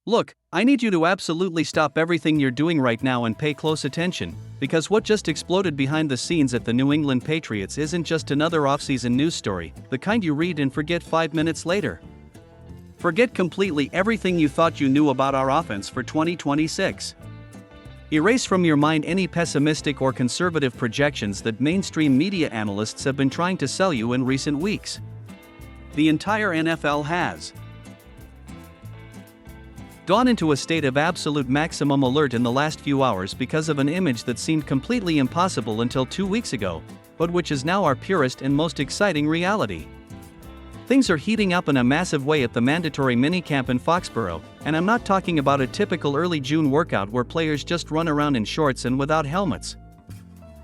Look, I need you to absolutely stop everything you're doing right now and pay close attention, because what just exploded behind the scenes at the New England Patriots isn't just another offseason news story, the kind you read and forget 5 minutes later. Forget completely everything you thought you knew about our offense for 2026. Erase from your mind any pessimistic or conservative projections that mainstream media analysts have been trying to sell you in recent weeks. The entire NFL has gone into a state of absolute maximum alert in the last few hours because of an image that seemed completely impossible until 2 weeks ago, but which is now our purest and most exciting reality. Things are heating up in a massive way at the mandatory minicamp in Foxborough, and I'm not talking about a typical early June workout where players just run around in shorts and without helmets.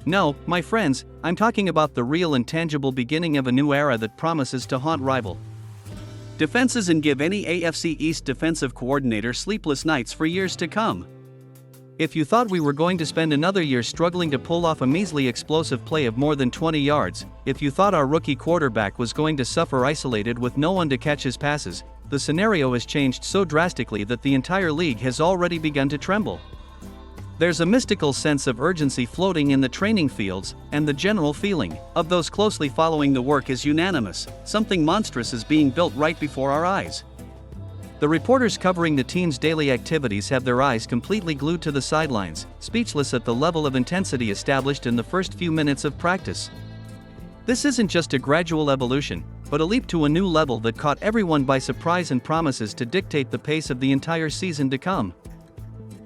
No, my friends, I'm talking about the real and tangible beginning of a new era that promises to haunt rival defenses and give any AFC East defensive coordinator sleepless nights for years to come. If you thought we were going to spend another year struggling to pull off a measly explosive play of more than 20 yards, if you thought our rookie quarterback was going to suffer isolated with no one to catch his passes, the scenario has changed so drastically that the entire league has already begun to tremble. There's a mystical sense of urgency floating in the training fields, and the general feeling of those closely following the work is unanimous. Something monstrous is being built right before our eyes. The reporters covering the team's daily activities have their eyes completely glued to the sidelines, speechless at the level of intensity established in the first few minutes of practice. This isn't just a gradual evolution, but a leap to a new level that caught everyone by surprise and promises to dictate the pace of the entire season to come.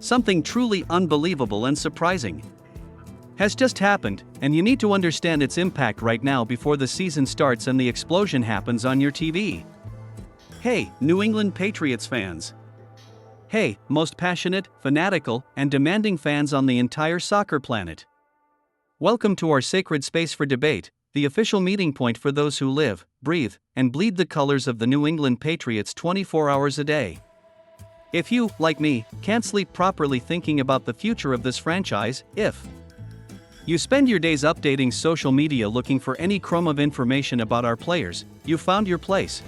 Something truly unbelievable and surprising has just happened, and you need to understand its impact right now before the season starts and the explosion happens on your TV. Hey, New England Patriots fans. Hey, most passionate, fanatical, and demanding fans on the entire soccer planet. Welcome to our sacred space for debate, the official meeting point for those who live, breathe, and bleed the colors of the New England Patriots 24 hours a day. If you, like me, can't sleep properly thinking about the future of this franchise, if you spend your days updating social media looking for any crumb of information about our players, you found your place.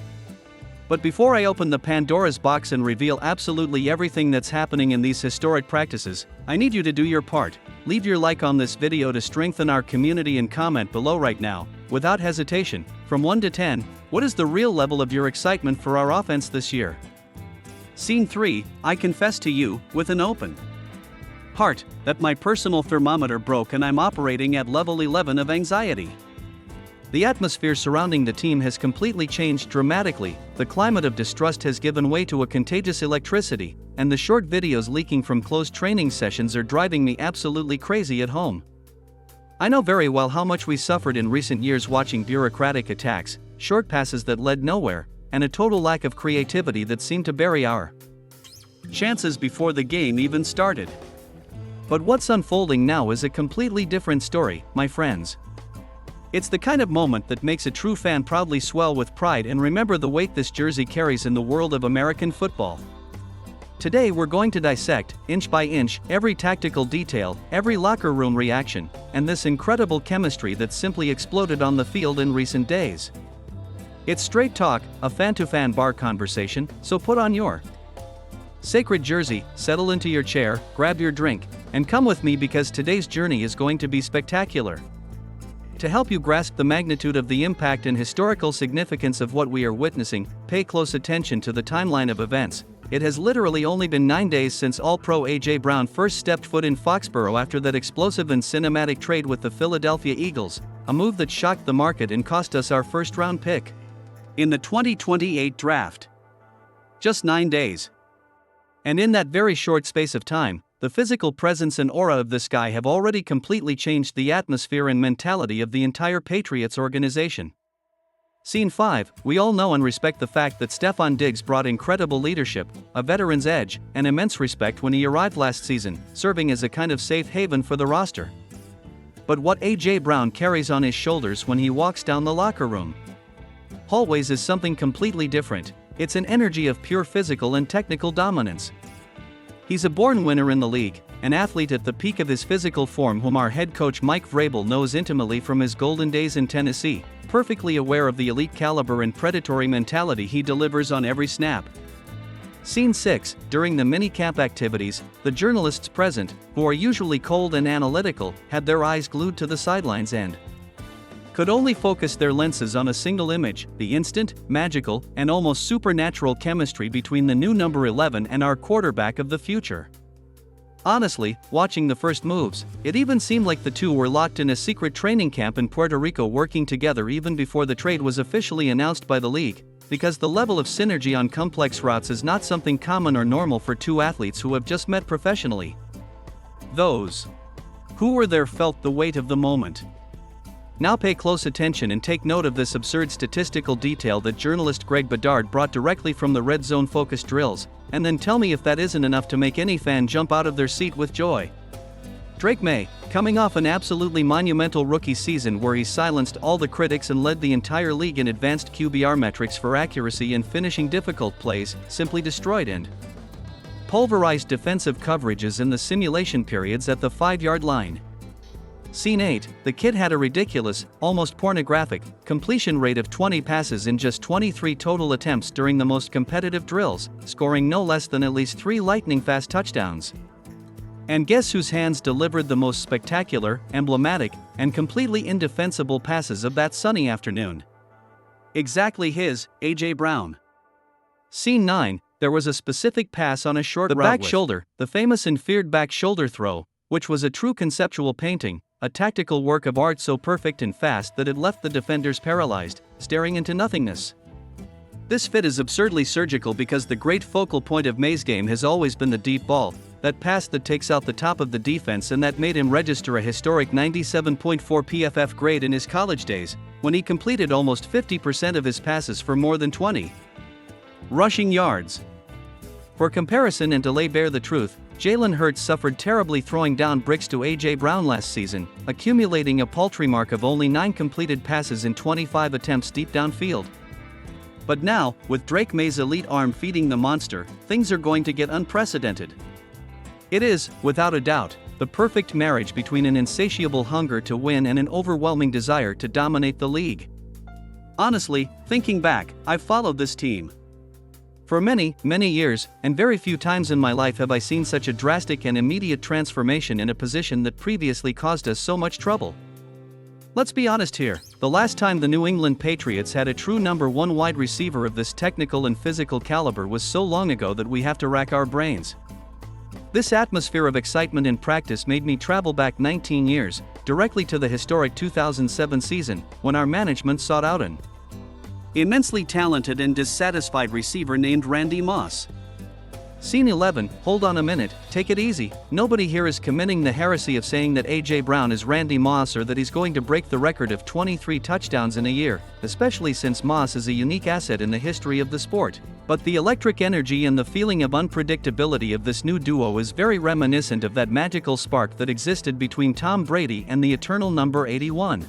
But before I open the Pandora's box and reveal absolutely everything that's happening in these historic practices, I need you to do your part. Leave your like on this video to strengthen our community and comment below right now, without hesitation, from 1 to 10, what is the real level of your excitement for our offense this year? Scene 3, I confess to you, with an open heart, that my personal thermometer broke and I'm operating at level 11 of anxiety. The atmosphere surrounding the team has completely changed dramatically, the climate of distrust has given way to a contagious electricity, and the short videos leaking from closed training sessions are driving me absolutely crazy at home. I know very well how much we suffered in recent years watching bureaucratic attacks, short passes that led nowhere, and a total lack of creativity that seemed to bury our chances before the game even started. But what's unfolding now is a completely different story, my friends. It's the kind of moment that makes a true fan proudly swell with pride and remember the weight this jersey carries in the world of American football. Today we're going to dissect, inch by inch, every tactical detail, every locker room reaction, and this incredible chemistry that simply exploded on the field in recent days. It's straight talk, a fan-to-fan bar conversation, so put on your sacred jersey, settle into your chair, grab your drink, and come with me because today's journey is going to be spectacular. To help you grasp the magnitude of the impact and historical significance of what we are witnessing, pay close attention to the timeline of events. It has literally only been 9 days since All-Pro AJ Brown first stepped foot in Foxborough after that explosive and cinematic trade with the Philadelphia Eagles, a move that shocked the market and cost us our first-round pick in the 2028 draft. Just 9 days. And in that very short space of time, the physical presence and aura of this guy have already completely changed the atmosphere and mentality of the entire Patriots organization. Scene 5, we all know and respect the fact that Stefon Diggs brought incredible leadership, a veteran's edge, and immense respect when he arrived last season, serving as a kind of safe haven for the roster. But what AJ Brown carries on his shoulders when he walks down the locker room hallways is something completely different. It's an energy of pure physical and technical dominance. He's a born winner in the league, an athlete at the peak of his physical form whom our head coach Mike Vrabel knows intimately from his golden days in Tennessee, perfectly aware of the elite caliber and predatory mentality he delivers on every snap. Scene 6, during the mini-camp activities, the journalists present, who are usually cold and analytical, had their eyes glued to the sidelines and could only focus their lenses on a single image, the instant, magical, and almost supernatural chemistry between the new number 11 and our quarterback of the future. Honestly, watching the first moves, it even seemed like the two were locked in a secret training camp in Puerto Rico working together even before the trade was officially announced by the league, because the level of synergy on complex routes is not something common or normal for two athletes who have just met professionally. Those who were there felt the weight of the moment. Now pay close attention and take note of this absurd statistical detail that journalist Greg Bedard brought directly from the red zone focus drills, and then tell me if that isn't enough to make any fan jump out of their seat with joy. Drake Maye, coming off an absolutely monumental rookie season where he silenced all the critics and led the entire league in advanced QBR metrics for accuracy and finishing difficult plays, simply destroyed and pulverized defensive coverages in the simulation periods at the 5-yard line. Scene 8, the kid had a ridiculous, almost pornographic, completion rate of 20 passes in just 23 total attempts during the most competitive drills, scoring no less than at least 3 lightning-fast touchdowns. And guess whose hands delivered the most spectacular, emblematic, and completely indefensible passes of that sunny afternoon? Exactly his, AJ Brown. Scene 9, there was a specific pass on a short route back shoulder, the famous and feared back shoulder throw, which was a true conceptual painting, a tactical work of art so perfect and fast that it left the defenders paralyzed, staring into nothingness. This fit is absurdly surgical because the great focal point of Maye's game has always been the deep ball, that pass that takes out the top of the defense and that made him register a historic 97.4 PFF grade in his college days, when he completed almost 50% of his passes for more than 20 rushing yards. For comparison and to lay bare the truth, Jalen Hurts suffered terribly throwing down bricks to AJ Brown last season, accumulating a paltry mark of only 9 completed passes in 25 attempts deep downfield. But now, with Drake Maye's elite arm feeding the monster, things are going to get unprecedented. It is, without a doubt, the perfect marriage between an insatiable hunger to win and an overwhelming desire to dominate the league. Honestly, thinking back, I've followed this team for many, many years, and very few times in my life have I seen such a drastic and immediate transformation in a position that previously caused us so much trouble. Let's be honest here, the last time the New England Patriots had a true number 1 wide receiver of this technical and physical caliber was so long ago that we have to rack our brains. This atmosphere of excitement in practice made me travel back 19 years, directly to the historic 2007 season, when our management sought out an immensely talented and dissatisfied receiver named Randy Moss. Scene 11, hold on a minute, take it easy, nobody here is committing the heresy of saying that AJ Brown is Randy Moss or that he's going to break the record of 23 touchdowns in a year, especially since Moss is a unique asset in the history of the sport. But the electric energy and the feeling of unpredictability of this new duo is very reminiscent of that magical spark that existed between Tom Brady and the eternal number 81.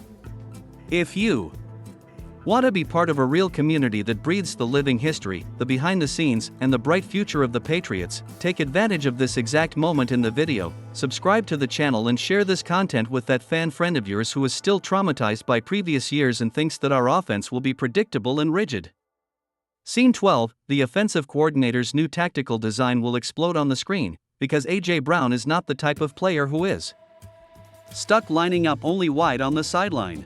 If you want to be part of a real community that breathes the living history, the behind the scenes, and the bright future of the Patriots, take advantage of this exact moment in the video, subscribe to the channel and share this content with that fan friend of yours who is still traumatized by previous years and thinks that our offense will be predictable and rigid. Scene 12, the offensive coordinator's new tactical design will explode on the screen, because AJ Brown is not the type of player who is stuck lining up only wide on the sideline.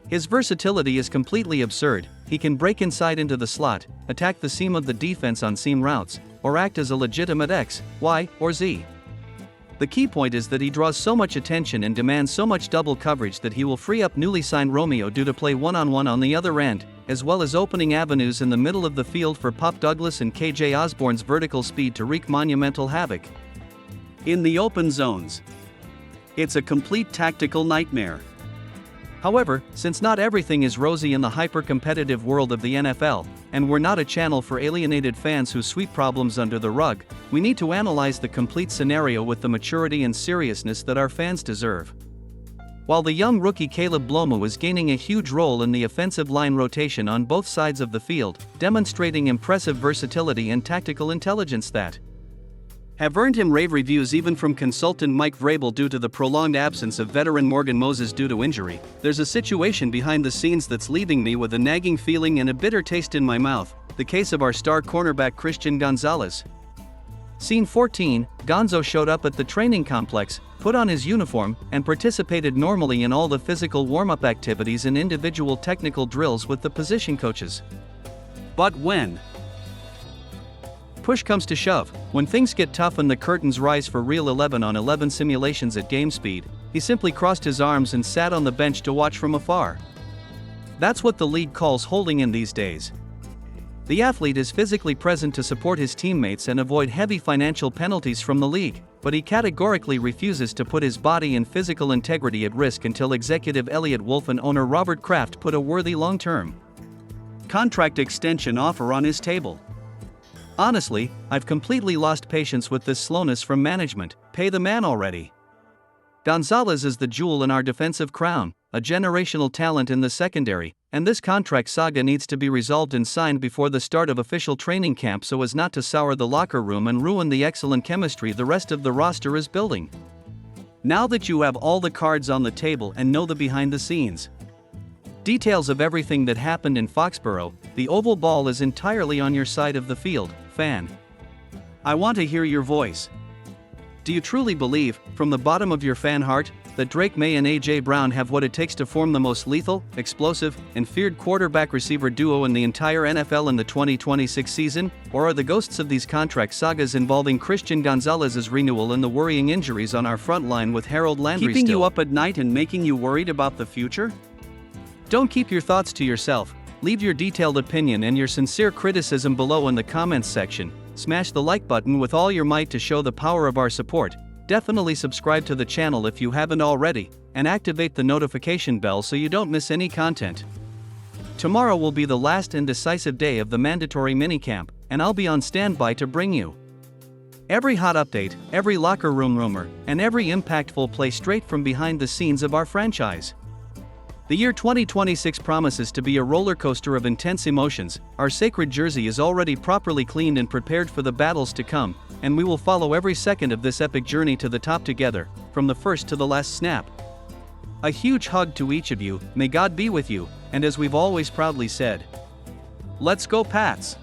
His versatility is completely absurd. He can break inside into the slot, attack the seam of the defense on seam routes, or act as a legitimate X, Y, or Z. The key point is that he draws so much attention and demands so much double coverage that he will free up newly signed Romeo Doubs to play one-on-one on the other end, as well as opening avenues in the middle of the field for Pop Douglas and KJ Osborn's vertical speed to wreak monumental havoc in the open zones. It's a complete tactical nightmare. However, since not everything is rosy in the hyper-competitive world of the NFL, and we're not a channel for alienated fans who sweep problems under the rug, we need to analyze the complete scenario with the maturity and seriousness that our fans deserve. While the young rookie Caleb Bloma was gaining a huge role in the offensive line rotation on both sides of the field, demonstrating impressive versatility and tactical intelligence that have earned him rave reviews even from consultant Mike Vrabel due to the prolonged absence of veteran Morgan Moses due to injury, there's a situation behind the scenes that's leaving me with a nagging feeling and a bitter taste in my mouth, the case of our star cornerback Christian Gonzalez. Scene 14, Gonzo showed up at the training complex, put on his uniform, and participated normally in all the physical warm-up activities and individual technical drills with the position coaches. But when push comes to shove, when things get tough and the curtains rise for real 11 on 11 simulations at game speed, he simply crossed his arms and sat on the bench to watch from afar. That's what the league calls holding in these days. The athlete is physically present to support his teammates and avoid heavy financial penalties from the league, but he categorically refuses to put his body and physical integrity at risk until executive Elliot Wolf and owner Robert Kraft put a worthy long-term contract extension offer on his table. Honestly, I've completely lost patience with this slowness from management. Pay the man already. Gonzalez is the jewel in our defensive crown, a generational talent in the secondary, and this contract saga needs to be resolved and signed before the start of official training camp so as not to sour the locker room and ruin the excellent chemistry the rest of the roster is building. Now that you have all the cards on the table and know the behind the scenes details of everything that happened in Foxborough, the oval ball is entirely on your side of the field, fan. I want to hear your voice. Do you truly believe, from the bottom of your fan heart, that Drake Maye and AJ Brown have what it takes to form the most lethal, explosive, and feared quarterback-receiver duo in the entire NFL in the 2026 season? Or are the ghosts of these contract sagas involving Christian Gonzalez's renewal and the worrying injuries on our front line with Harold Landry keeping you up at night and making you worried about the future? Don't keep your thoughts to yourself. Leave your detailed opinion and your sincere criticism below in the comments section. Smash the like button with all your might to show the power of our support. Definitely subscribe to the channel if you haven't already, and activate the notification bell so you don't miss any content. Tomorrow will be the last and decisive day of the mandatory minicamp, and I'll be on standby to bring you every hot update, every locker room rumor, and every impactful play straight from behind the scenes of our franchise. The year 2026 promises to be a roller coaster of intense emotions. Our sacred jersey is already properly cleaned and prepared for the battles to come, and we will follow every second of this epic journey to the top together, from the first to the last snap. A huge hug to each of you, may God be with you, and as we've always proudly said, let's go Pats!